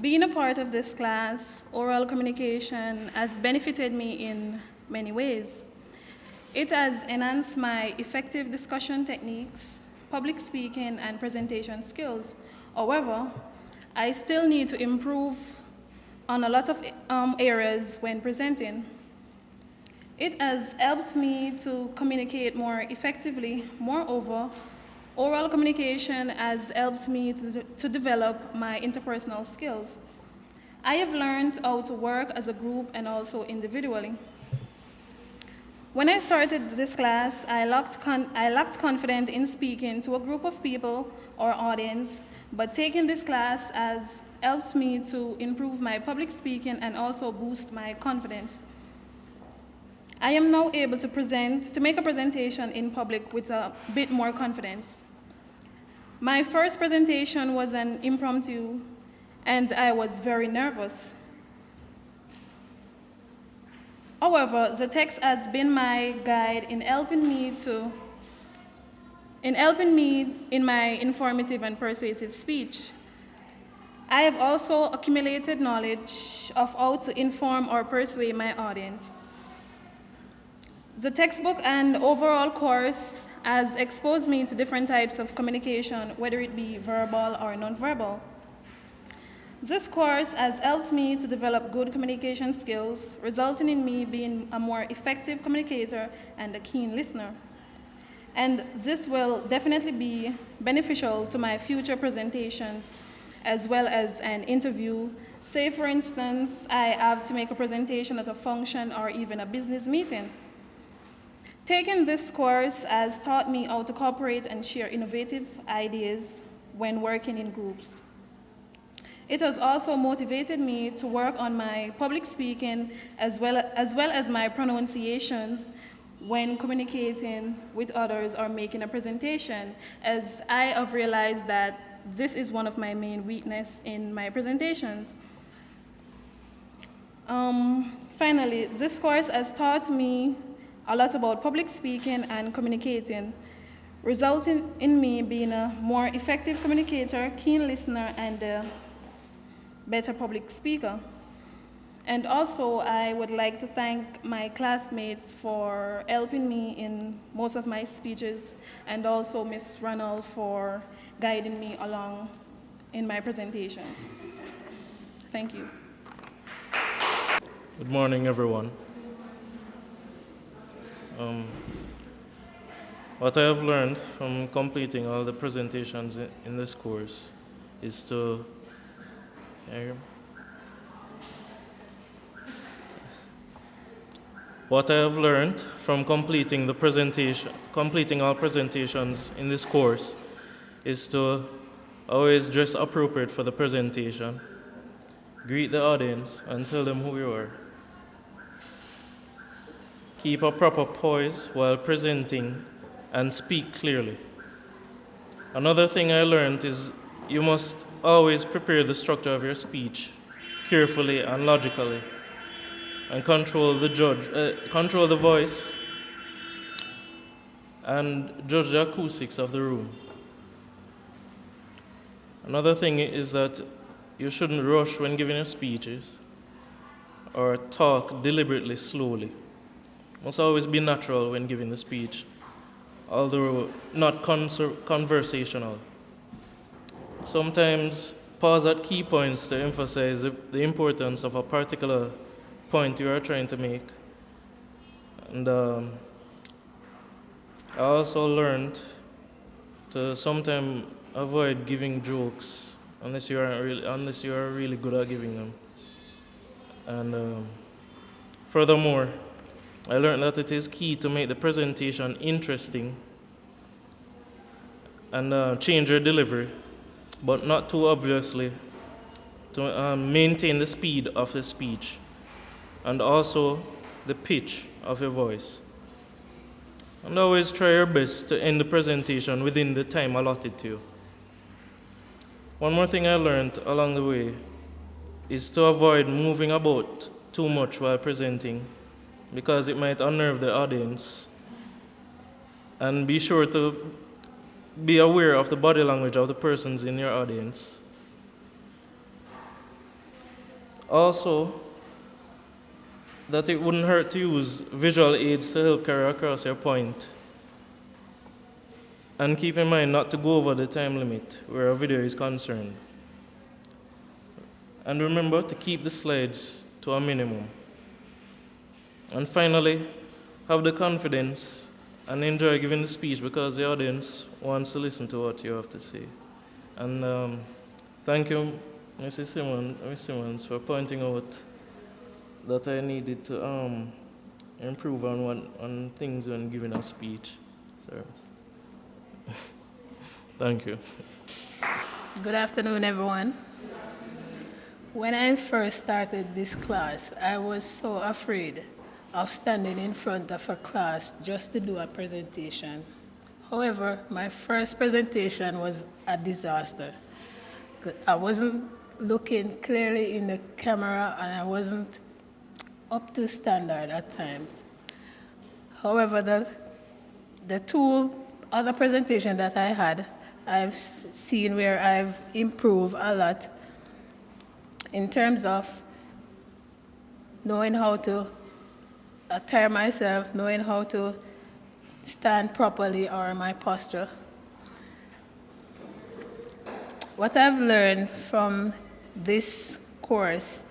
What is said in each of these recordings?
Being a part of this class, oral communication has benefited me in many ways. It has enhanced my effective discussion techniques, public speaking, and presentation skills. However, I still need to improve on a lot of areas when presenting. It has helped me to communicate more effectively. Moreover, oral communication has helped me to develop my interpersonal skills. I have learned how to work as a group and also individually. When I started this class, I lacked confidence in speaking to a group of people or audience, but taking this class has helped me to improve my public speaking and also boost my confidence. I am now able to make a presentation in public with a bit more confidence. My first presentation was an impromptu, and I was very nervous. However, the text has been my guide in helping me in my informative and persuasive speech. I have also accumulated knowledge of how to inform or persuade my audience. The textbook and overall course has exposed me to different types of communication, whether it be verbal or nonverbal. This course has helped me to develop good communication skills, resulting in me being a more effective communicator and a keen listener. And this will definitely be beneficial to my future presentations as well as an interview. Say, for instance, I have to make a presentation at a function or even a business meeting. Taking this course has taught me how to cooperate and share innovative ideas when working in groups. It has also motivated me to work on my public speaking as well as my pronunciations when communicating with others or making a presentation, as I have realized that this is one of my main weaknesses in my presentations. Finally, this course has taught me a lot about public speaking and communicating, resulting in me being a more effective communicator, keen listener, and a better public speaker. And also, I would like to thank my classmates for helping me in most of my speeches, and also Ms. Ronald for guiding me along in my presentations. Thank you. Good morning, everyone. What I have learned from completing all the presentations in this course is to, can you hear me? What I have learned from completing all presentations in this course is to always dress appropriate for the presentation, greet the audience and tell them who you are. Keep a proper poise while presenting and speak clearly. Another thing I learned is you must always prepare the structure of your speech carefully and logically, and control the voice and judge the acoustics of the room. Another thing is that you shouldn't rush when giving your speeches or talk deliberately slowly. Must always be natural when giving the speech, although not conversational. Sometimes pause at key points to emphasize the importance of a particular point you are trying to make. And I also learned to sometimes avoid giving jokes unless you are really good at giving them. And furthermore, I learned that it is key to make the presentation interesting and change your delivery, but not too obviously, to maintain the speed of the speech and also the pitch of your voice. And always try your best to end the presentation within the time allotted to you. One more thing I learned along the way is to avoid moving about too much while presenting, because it might unnerve the audience. And be sure to be aware of the body language of the persons in your audience. Also, that it wouldn't hurt to use visual aids to help carry across your point. And keep in mind not to go over the time limit where a video is concerned. And remember to keep the slides to a minimum. And finally, have the confidence and enjoy giving the speech because the audience wants to listen to what you have to say. And thank you, Mrs. Simmons, for pointing out that I needed to improve on things when giving a speech. Sorry. Thank you. Good afternoon, everyone. When I first started this class, I was so afraid of standing in front of a class just to do a presentation. However, my first presentation was a disaster. I wasn't looking clearly in the camera and I wasn't up to standard at times. However, the two other presentations that I had, I've seen where I've improved a lot in terms of knowing how to attire myself, knowing how to stand properly or my posture. What I've learned from this course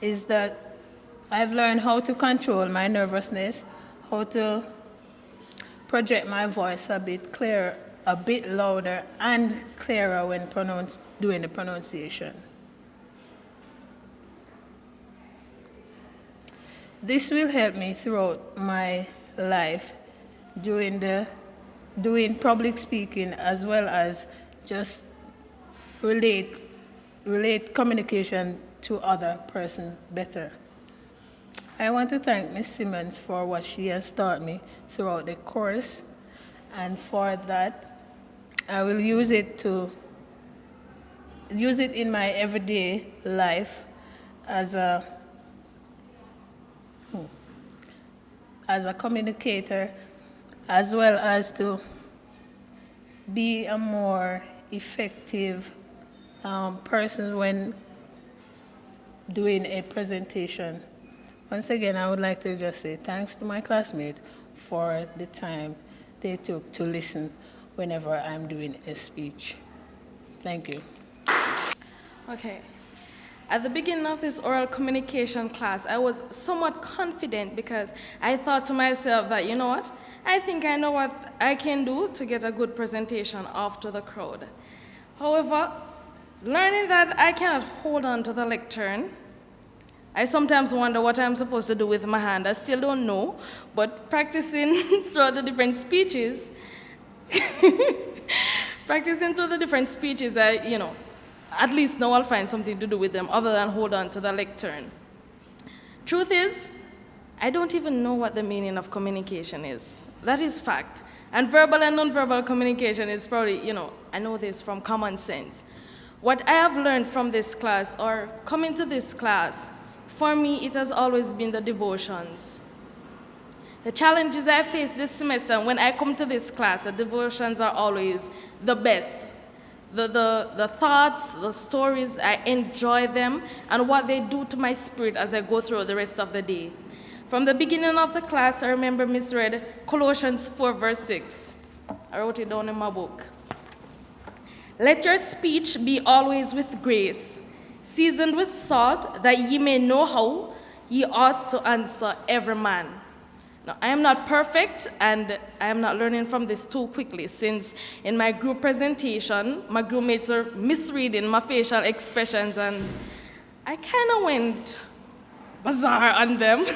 is that I've learned how to control my nervousness, how to project my voice a bit clearer, a bit louder and clearer when doing the pronunciation. This will help me throughout my life doing public speaking as well as just relate communication to other person better. I want to thank Ms. Simmons for what she has taught me throughout the course, and for that, I will use it in my everyday life as a communicator, as well as to be a more effective person when doing a presentation. Once again, I would like to just say thanks to my classmates for the time they took to listen whenever I'm doing a speech. Thank you. Okay. At the beginning of this oral communication class, I was somewhat confident because I thought to myself that, you know what, I think I know what I can do to get a good presentation off to the crowd. However, learning that I cannot hold on to the lectern, I sometimes wonder what I'm supposed to do with my hand. I still don't know, but practicing throughout the different speeches, at least now I'll find something to do with them other than hold on to the lectern. Truth is, I don't even know what the meaning of communication is. That is fact. And verbal and nonverbal communication is probably, I know this from common sense. What I have learned from this class, or coming to this class, for me, it has always been the devotions. The challenges I face this semester, when I come to this class, the devotions are always the best. The thoughts, the stories, I enjoy them, and what they do to my spirit as I go through the rest of the day. From the beginning of the class, I remember Miss read Colossians 4, verse 6. I wrote it down in my book. Let your speech be always with grace, seasoned with salt, that ye may know how ye ought to answer every man. Now, I am not perfect, and I am not learning from this too quickly, since in my group presentation, my group mates were misreading my facial expressions, and I kind of went bizarre on them.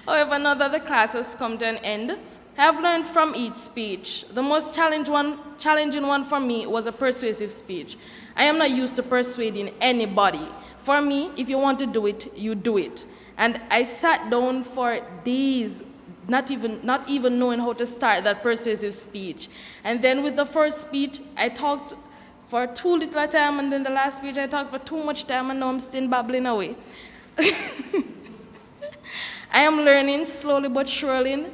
However, now that the class has come to an end, I have learned from each speech. The most challenging one for me was a persuasive speech. I am not used to persuading anybody. For me, if you want to do it, you do it. And I sat down for days, not even knowing how to start that persuasive speech. And then with the first speech, I talked for too little time, and then the last speech, I talked for too much time, and now I'm still babbling away. I am learning slowly but surely,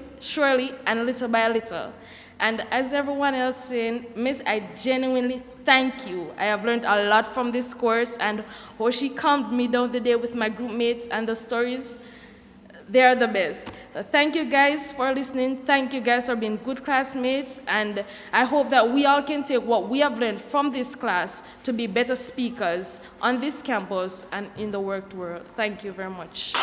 and little by little. And as everyone else saying, Miss, I genuinely thank you. I have learned a lot from this course, and how she calmed me down the day with my group mates and the stories, they are the best. Thank you guys for listening. Thank you guys for being good classmates, and I hope that we all can take what we have learned from this class to be better speakers on this campus and in the work world. Thank you very much.